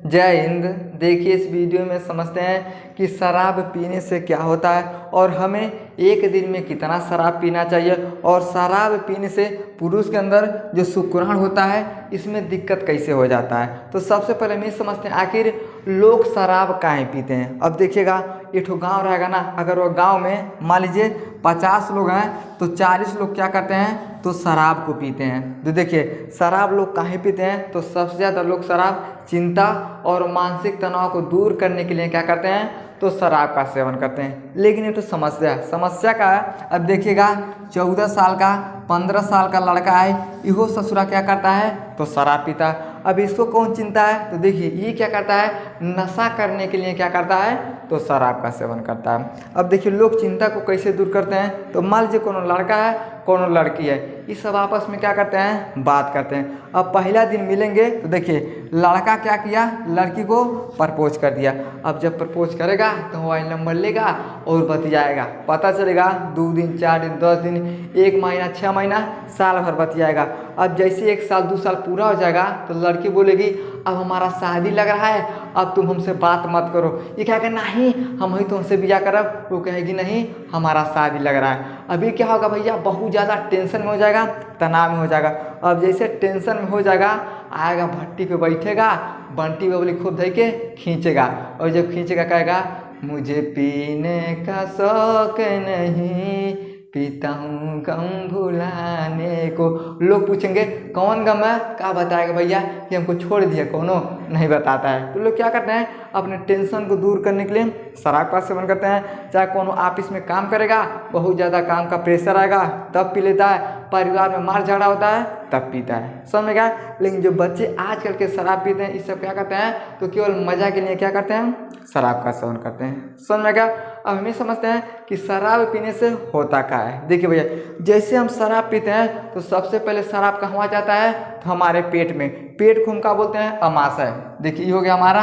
जय हिंद। देखिए इस वीडियो में समझते हैं कि शराब पीने से क्या होता है और हमें एक दिन में कितना शराब पीना चाहिए और शराब पीने से पुरुष के अंदर जो शुक्राणु होता है इसमें दिक्कत कैसे हो जाता है। तो सबसे पहले हम ये समझते हैं आखिर लोग शराब काहे पीते हैं। अब देखिएगा एक गाँव रहेगा ना, अगर वो गाँव में मान लीजिए 50 लोग हैं तो 40 लोग क्या करते हैं तो शराब को पीते हैं। तो देखिए शराब लोग काहे पीते हैं, तो सबसे ज़्यादा लोग शराब चिंता और मानसिक तनाव को दूर करने के लिए क्या करते हैं तो शराब का सेवन करते हैं। लेकिन ये तो समस्या का है। अब देखिएगा 14 साल का 15 साल का लड़का है, इहो ससुरा क्या करता है तो शराब पीता है। अब इसको कौन चिंता है, तो देखिए ये क्या करता है नशा करने के लिए क्या करता है तो शराब का सेवन करता है। अब देखिए लोग चिंता को कैसे दूर करते हैं, तो मान लीजिए कोनो लड़का है कोनो लड़की है, ये सब आपस में क्या करते हैं बात करते हैं। अब पहला दिन मिलेंगे तो देखिए लड़का क्या किया लड़की को प्रपोज कर दिया। अब जब प्रपोज करेगा तो मोबाइल नंबर लेगा और बतियाएगा, पता चलेगा 2 दिन 4 दिन 10 दिन 1 महीना 6 महीना साल भर बतियाएगा। अब जैसे 1 साल 2 साल पूरा हो जाएगा तो लड़की बोलेगी अब हमारा शादी लग रहा है, अब तुम हमसे बात मत करो। ये कहेगा नहीं हम ही तुमसे ब्याह करब, वो कहेगी नहीं हमारा शादी लग रहा है। अभी क्या होगा भैया बहुत ज़्यादा टेंशन में हो जाएगा, तनाव में हो जाएगा। अब जैसे टेंशन में हो जाएगा आएगा भट्टी पे बैठेगा, बंटी बबली खूब धइ के खींचेगा और जब खींचेगा कहेगा मुझे पीने का शौक नहीं, पीता हूँ गम भुलाने को। लोग पूछेंगे कौन गम है, क्या बताएगा भैया कि हमको छोड़ दिया, कोनो नहीं बताता है। तो लोग क्या करते हैं अपने टेंशन को दूर करने के लिए शराब का सेवन करते हैं। चाहे कोनो ऑफिस में काम करेगा बहुत ज़्यादा काम का प्रेशर आएगा तब पी लेता है, परिवार में मार झगड़ा होता है तब पीता है, समझ में गया। लेकिन जो बच्चे आजकल के शराब पीते हैं इस सब क्या करते हैं तो केवल मज़ा के लिए क्या करते हैं शराब का सेवन करते हैं, समझ में गया। अब हम ये समझते हैं कि शराब पीने से होता क्या है। देखिए भैया जैसे हम शराब पीते हैं तो सबसे पहले शराब कहाँ जाता है तो हमारे पेट में, पेट को हम क्या बोलते हैं अमाशय। देखिए ये हो गया हमारा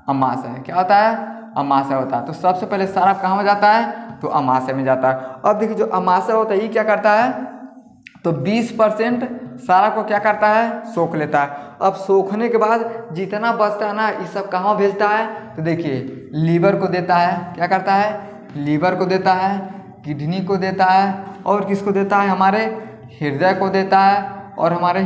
अमाशय, क्या होता है अमाशय होता है। तो सबसे पहले शराब कहाँ जाता है तो अमाशय में जाता है। अब देखिए जो अमाशय होता है ये क्या करता है तो 20% शराब को क्या करता है सोख लेता है। अब सोखने के बाद जितना बचता है ना ये सब कहाँ भेजता है तो देखिए लीवर को देता है, क्या करता है लीवर को देता है, किडनी को देता है और किसको देता है हमारे हृदय को देता है और हमारे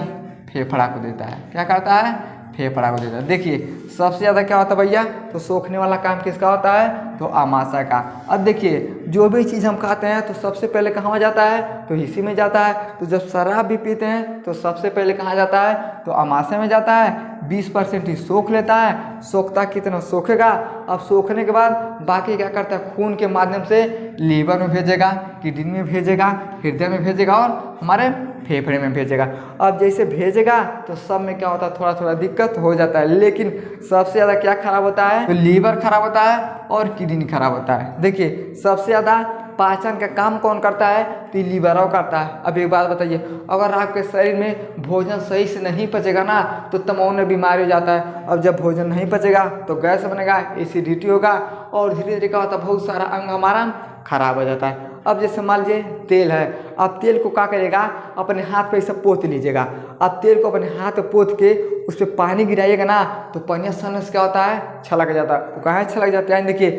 फेफड़ा को देता है, क्या करता है फेफड़ा को देता है। देखिए सबसे ज़्यादा क्या होता है भैया तो सोखने वाला काम किसका होता है तो अमाशय का। अब देखिए जो भी चीज़ हम खाते हैं तो सबसे पहले कहाँ जाता है तो इसी में जाता है। तो जब शराब भी पीते हैं तो सबसे पहले कहाँ जाता है तो अमाशय में जाता है, 20% ही सोख लेता है। सोखता कितना सोखेगा, अब सोखने के बाद बाकी क्या करता है खून के माध्यम से लीवर में भेजेगा, किडनी में भेजेगा, हृदय में भेजेगा और हमारे फेफड़े में भेजेगा। अब जैसे भेजेगा तो सब में क्या होता है थोड़ा थोड़ा दिक्कत हो जाता है। लेकिन सबसे ज़्यादा क्या खराब होता है तो लीवर खराब होता है और किडनी खराब होता है। देखिए सबसे ज़्यादा पाचन का काम कौन करता है तो लीवर करता है। अब एक बात बताइए अगर आपके शरीर में भोजन सही से नहीं पचेगा ना तो तमौन बीमारी हो जाता है। अब जब भोजन नहीं पचेगा तो गैस बनेगा, एसिडिटी होगा और धीरे धीरे क्या होता है बहुत सारा अंग हमारा खराब हो जाता है। अब जैसे मान लीजिए तेल है, अब तेल को क्या करेगा अपने हाथ पे ऐसा पोत लीजिएगा। अब तेल को अपने हाथ पे पोत के उस पर पानी गिराइएगा ना तो पानी सन से क्या होता है छलक जाता है। वो कहाँ छलक जाता है देखिए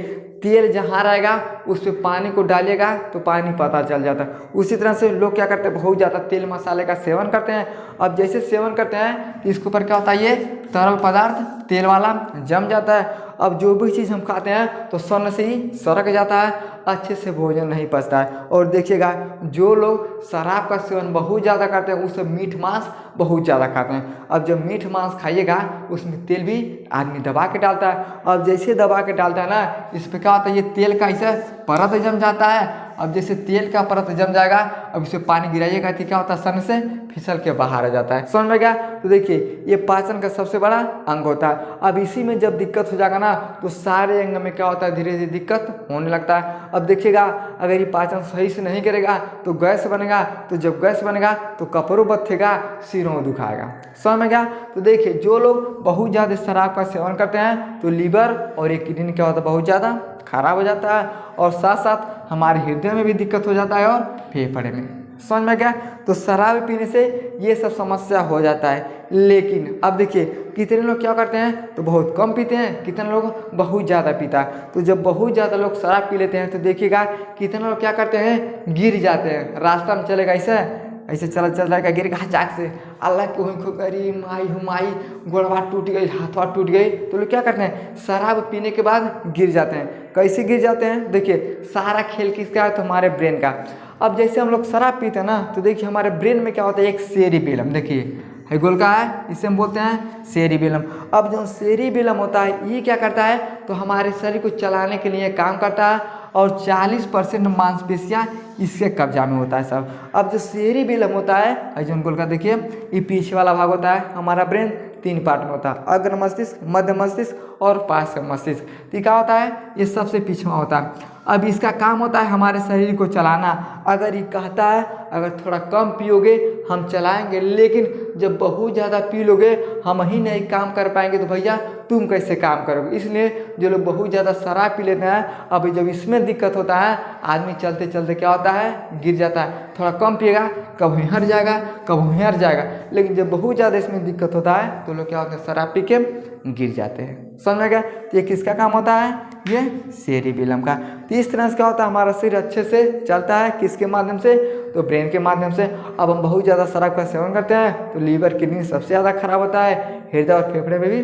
तेल जहाँ रहेगा उस पर पानी को डालिएगा तो पानी पता चल जाता है। उसी तरह से लोग क्या करते हैं बहुत ज़्यादा तेल मसाले का सेवन करते हैं। अब जैसे सेवन करते हैं तो इसके ऊपर क्या होता है ये तरल पदार्थ तेल वाला जम जाता है। अब जो भी चीज़ हम खाते हैं तो सन से ही सड़क जाता है, अच्छे से भोजन नहीं पचता है। और देखिएगा जो लोग शराब का सेवन बहुत ज़्यादा करते हैं उससे मीठ मांस बहुत ज़्यादा खाते हैं। अब जब मीठ मांस खाइएगा उसमें तेल भी आदमी दबा के डालता है। अब जैसे दबा के डालता है ना इस पर क्या होता है ये तेल का ऐसा परत जम जाता है। अब जैसे तेल का परत जम जाएगा अब इसे पानी गिराइएगा तो क्या होता है सन से फिसल के बाहर आ जाता है, समझ में गया। तो देखिए ये पाचन का सबसे बड़ा अंग होता है। अब इसी में जब दिक्कत हो जाएगा ना तो सारे अंग में क्या होता है धीरे धीरे दिक्कत होने लगता है। अब देखिएगा अगर ये पाचन सही से नहीं करेगा तो गैस बनेगा, तो जब गैस बनेगा तो कपड़ों बथेगा, सिरों दुखाएगा, समझ में गया। तो देखिए जो लोग बहुत ज़्यादा शराब का सेवन करते हैं तो लीवर और एक किडनी क्या होता है बहुत ज़्यादा खराब हो जाता है और साथ साथ हमारे हृदय में भी दिक्कत हो जाता है और फेफड़े में। समझ में गया। तो शराब पीने से ये सब समस्या हो जाता है। लेकिन अब देखिए कितने लोग क्या करते हैं, तो बहुत कम पीते हैं, कितने लोग बहुत ज़्यादा पीता है। तो जब बहुत ज़्यादा लोग शराब पी लेते हैं तो देखिएगा कितने लोग क्या करते हैं, गिर जाते हैं। रास्ता में चलेगा ऐसे चल जाएगा, गिर गया चाक से, अल्लाह को करी माई गोड़वा टूट गई, हाथवा टूट गई। तो लोग क्या करते हैं, शराब पीने के बाद गिर जाते हैं। कैसे गिर जाते हैं, देखिए सारा खेल किसका है, तो हमारे ब्रेन का। अब जैसे हम लोग शराब पीते हैं ना, तो देखिए हमारे ब्रेन में क्या होता है, एक सेरिबेलम, देखिए है गोल का है, इसे हम बोलते हैं सेरिबेलम। अब जो सेरिबेलम होता है ये क्या करता है, तो हमारे शरीर को चलाने के लिए काम करता है और 40% मांसपेशियाँ इसके कब्जा में होता है सब। अब जो सेरिबेलम होता है जो गोल का, देखिए ये पीछे वाला भाग होता है। हमारा ब्रेन 3 पार्ट में होता है, अग्र मस्तिष्क, मध्य मस्तिष्क और पार्श्व मस्तिष्क। तो क्या होता है, ये सबसे पीछे होता है। अब इसका काम होता है हमारे शरीर को चलाना। अगर ये कहता है अगर थोड़ा कम पियोगे हम चलाएंगे, लेकिन जब बहुत ज़्यादा पी लोगे हम ही नहीं काम कर पाएंगे, तो भैया तुम कैसे काम करोगे। इसलिए जो लोग बहुत ज़्यादा शराब पी लेते हैं, अब जब इसमें दिक्कत होता है, आदमी चलते चलते क्या होता है, गिर जाता है। थोड़ा कम पिएगा कब वहीं हट जाएगा, कब वहीं हट जाएगा। लेकिन जब बहुत ज़्यादा इसमें दिक्कत होता है तो लोग क्या होते हैं, शराब पी के गिर जाते हैं। समझ में गया। तो ये किसका काम होता है, ये सेरिबेलम का। तो इस तरह से क्या होता है, हमारा शरीर अच्छे से चलता है, किसके माध्यम से, तो ब्रेन के माध्यम से। अब हम बहुत ज़्यादा शराब का सेवन करते हैं तो लीवर किडनी सबसे ज़्यादा खराब होता है, हृदय और फेफड़े में भी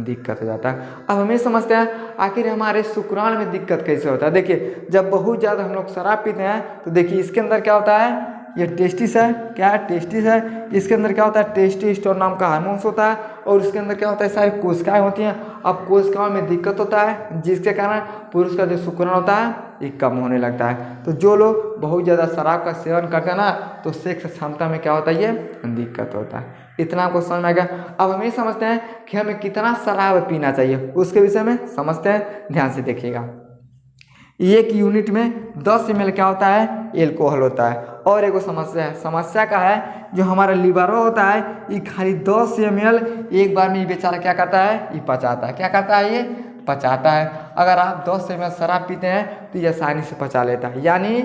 दिक्कत हो जाता है। अब हम ये समझते हैं आखिर हमारे शुक्राणु में दिक्कत कैसे होता है। देखिए जब बहुत ज़्यादा हम लोग शराब पीते हैं तो देखिए इसके अंदर क्या होता है, ये टेस्टिस है, क्या है, टेस्टिस है। इसके अंदर क्या होता है, टेस्टोस्टेरोन नाम का हार्मोन्स होता है और उसके अंदर क्या होता है, सारी कोशिकाएं होती हैं। अब कोशिकाओं में दिक्कत होता है जिसके कारण पुरुष का जो शुक्राणु होता है ये कम होने लगता है। तो जो लोग बहुत ज़्यादा शराब का सेवन करते हैं ना, तो सेक्स क्षमता में क्या होता है, ये दिक्कत होता है। इतना आपको समझ में आएगा। अब हम ये समझते हैं कि हमें कितना शराब पीना चाहिए, उसके विषय में समझते हैं, ध्यान से देखिएगा। 1 यूनिट में 10 ml क्या होता है, एल्कोहल होता है। और एक समस्या का है जो हमारा लीवर होता है, ये खाली 10 ml एक बार में ये बेचारा क्या करता है, ये पचाता है। क्या करता है, ये पचाता है। अगर आप 10 ml शराब पीते हैं तो ये आसानी से पचा लेता है। यानी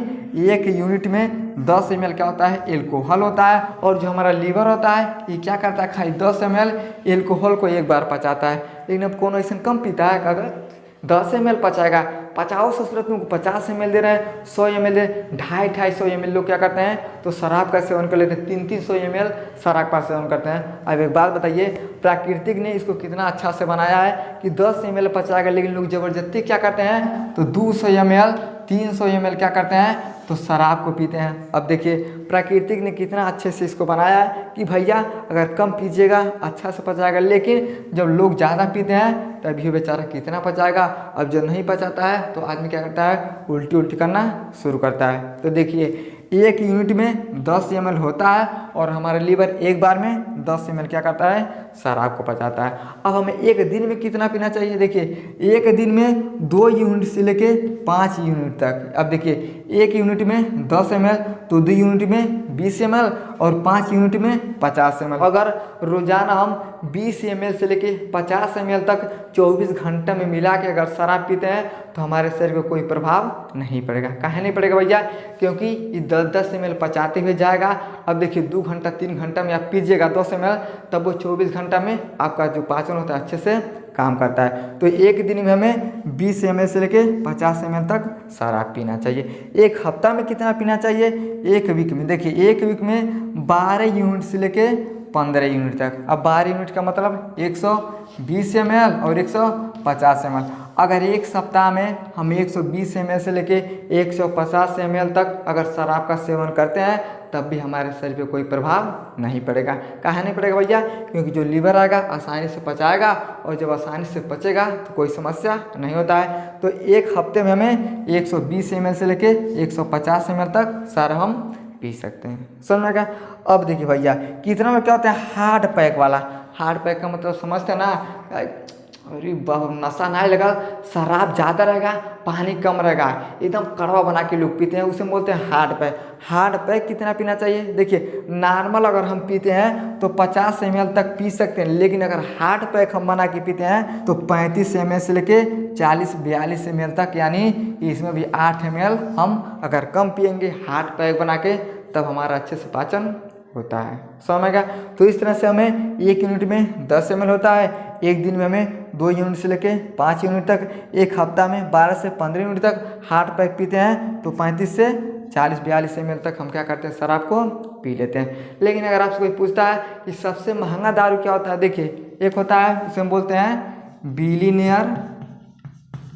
1 यूनिट में 10 ml क्या होता है, एल्कोहल होता है। और जो हमारा लीवर होता है ये क्या करता है, खाली 10 ml एल्कोहल को एक बार पचाता है। लेकिन अब कौन ऐसा कम पीता है, अगर 10 ml पचाएगा, 50 सूरत में 50 ml दे रहे हैं, 100 ml दे, 250 ml लोग क्या करते हैं, तो शराब का सेवन कर लेते हैं। 300 ml शराब का सेवन करते हैं। अब एक बात बताइए, प्राकृतिक ने इसको कितना अच्छा से बनाया है कि 10 ml पचाएगा, लेकिन लोग ज़बरदस्ती क्या करते हैं, तो 200 ml 300 ml क्या करते हैं, तो शराब को पीते हैं। अब देखिए प्राकृतिक ने कितना अच्छे से इसको बनाया है कि भैया अगर कम पीजिएगा अच्छा से पचाएगा, लेकिन जब लोग ज़्यादा पीते हैं तभी बेचारा कितना पचाएगा। अब जो नहीं पचाता है तो आदमी क्या करता है, उल्टी करना शुरू करता है। तो देखिए 1 यूनिट में 10 ml होता है और हमारा लीवर एक बार में 10 ml क्या करता है, शराब को पचाता है। अब हमें एक दिन में कितना पीना चाहिए, देखिए एक दिन में 2 यूनिट से लेके 5 यूनिट तक। अब देखिए 1 यूनिट में 10 ml तो 2 यूनिट में 20 ml और 5 यूनिट में 50 ml। अगर रोजाना हम 20 ml से लेके 50 ml तक 24 घंटे में मिला के अगर शराब पीते हैं तो हमारे शरीर को कोई प्रभाव नहीं पड़ेगा। काहे नहीं पड़ेगा भैया, क्योंकि ये 10 ml पचाते हुए जाएगा। अब देखिए 2 घंटा 3 घंटा में आप पीजिएगा 10 ml, तब वो 24 घंटा में आपका जो पाचन होता है अच्छे से काम करता है। तो एक दिन में हमें 20 ml से लेके 50 ml तक शराब पीना चाहिए। एक हफ्ता में कितना पीना चाहिए, एक वीक में देखिए 1 वीक में 12 यूनिट से लेके 15 यूनिट तक। अब 12 यूनिट का मतलब 120 ml और 150 ml। अगर एक सप्ताह में हम 120 ml से लेके 150 ml तक अगर शराब का सेवन करते हैं तब भी हमारे शरीर पे कोई प्रभाव नहीं पड़ेगा। काहे नहीं पड़ेगा भैया, क्योंकि जो लीवर आएगा आसानी से पचाएगा और जब आसानी से पचेगा तो कोई समस्या नहीं होता है। तो एक हफ्ते में हमें 120 ml से लेके 150 ml तक सारा हम पी सकते हैं। समझ में क्या। अब देखिए भैया कितना में क्या होता है, हार्ड पैक वाला। हार्ड पैक का मतलब समझते हैं ना, अरे नशा नहीं लगा, शराब ज़्यादा रहेगा, पानी कम रहेगा, एकदम कड़वा बना के लोग पीते हैं, उसे बोलते हैं हार्ड पैक। हार्ड पैक कितना पीना चाहिए, देखिए नॉर्मल अगर हम पीते हैं तो 50 ml तक पी सकते हैं, लेकिन अगर हार्ड पैक हम बना के पीते हैं तो 35 ml से लेके 40-42 ml तक, यानी इसमें भी 8 ml हम अगर कम पियेंगे हार्ड पैक बना के तब हमारा अच्छे से पाचन होता है। समझ में गया। तो इस तरह से हमें 1 यूनिट में 10 ml होता है, एक दिन में हमें 2 यूनिट से लेके 5 यूनिट तक, एक हफ्ता में 12 से 15 यूनिट तक हार्ड पैक पीते हैं तो 35 से 40-42 ml तक हम क्या करते हैं, शराब को पी लेते हैं। लेकिन अगर आपसे कोई पूछता है कि सबसे महंगा दारू क्या होता है, देखिए एक होता है उसे हम बोलते हैं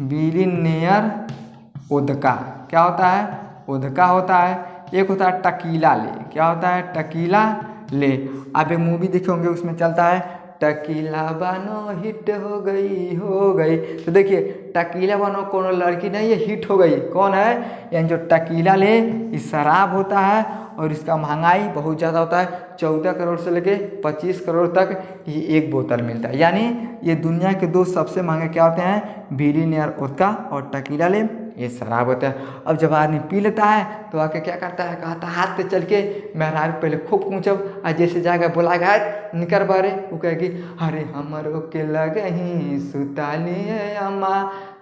बिलीनियर वोदका। क्या होता है, वोदका होता है। एक होता है टकीला ले। क्या होता है, टकीला ले। आप एक मूवी देखे होंगे, उसमें चलता है टकीला बानो हिट हो गई। तो देखिए टकीला बानो कोनो लड़की नहीं, ये हिट हो गई। कौन है, यानी जो टकीला ले ये शराब होता है और इसका महंगाई बहुत ज़्यादा होता है। 14 करोड़ से लेके 25 करोड़ तक ये एक बोतल मिलता है। यानी ये दुनिया के 2 सबसे महंगे क्या होते हैं, बिलीनियर वोदका और टकीला ले, ये शराब होता है। अब जब आदमी पी लेता है तो आके क्या करता है, कहता हाथ पे चल के मेहरारू पहले खूब पूछब आ जैसे जाकर बोलागा निकर बारे, वो कहेगी अरे हमरो के लगही सुतालिए अम्मा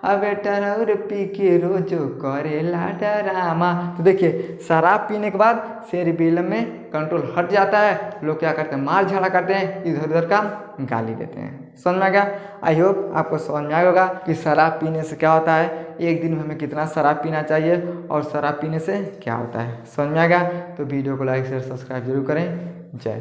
अबे टरौर पी के रोजो करेला डरामा। तो देखिए शराब पीने के बाद सेरिबेलम में कंट्रोल हट जाता है, लोग क्या करते हैं, मार झगड़ा करते हैं, इधर उधर का गाली देते हैं। समझ में आ गया। आई होप आपको समझ में आया होगा कि शराब पीने से क्या होता है, एक दिन में हमें कितना शराब पीना चाहिए और शराब पीने से क्या होता है। समझ में आ गया। तो वीडियो को लाइक शेयर सब्सक्राइब जरूर करें। जय